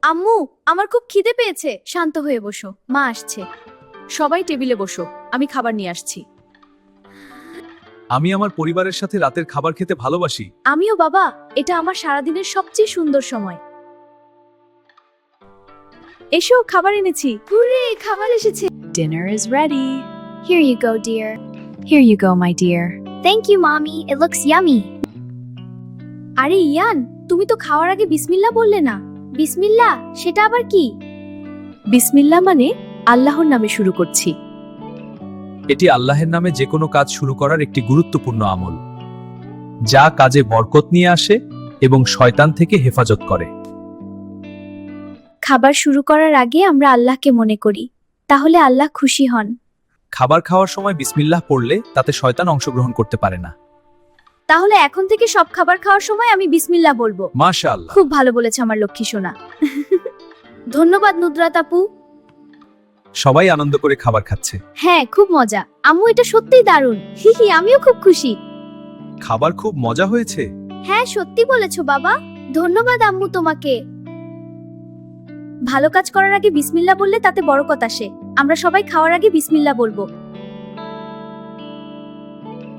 আম্মু, আমার খুব খিদে পেয়েছে। শান্ত হয়ে বসো, মা আসছে। সবাই টেবিলে বসো, আমি খাবার নিয়ে আসছি। আমি আমার পরিবারের সাথে রাতের খাবার খেতে ভালোবাসি। আমিও বাবা, এটা আমার সারাদিনের সবচেয়ে সুন্দর সময়। এসো, খাবার এনেছি। হুররে, খাবার এসেছে। Dinner is ready. Here you go, dear. Here you go, my dear. Thank you, mommy. It looks yummy. আরে ইয়ান, তুমি তো খাওয়ার আগে বিসমিল্লাহ বললে না। বিসমিল্লাহ, সেটা আবার কি? বিসমিল্লাহ মানে আল্লাহর নামে শুরু করছি। এটি আল্লাহের নামে যে কোনো কাজ শুরু করার একটি গুরুত্বপূর্ণ আমল, যা কাজে বরকত নিয়ে আসে এবং শয়তান থেকে হেফাজত করে। খাবার শুরু করার আগে আমরা আল্লাহকে মনে করি, তাহলে আল্লাহ খুশি হন। খাবার খাওয়ার সময় বিসমিল্লাহ পড়লে তাতে শয়তান অংশগ্রহণ করতে পারে না। তাহলে এখন থেকে সব খাবার খাওয়ার সময় আমি বিসমিল্লাহ বলবো। মাশাআল্লাহ। খুব ভালো বলেছে আমার লক্ষ্মী সোনা। ধন্যবাদ নুদরাত আপু। সবাই আনন্দ করে খাবার খাচ্ছে। হ্যাঁ, খুব মজা। আম্মু, এটা সত্যিই দারুণ। হিহি, আমিও খুব খুশি। খাবার খুব মজা হয়েছে। হ্যাঁ, সত্যি বলেছো বাবা। ধন্যবাদ আম্মু তোমাকে। ভালো কাজ করার আগে বিসমিল্লাহ বললে তাতে বরকত আসে। আমরা সবাই খাওয়ার আগে বিসমিল্লাহ বলবো।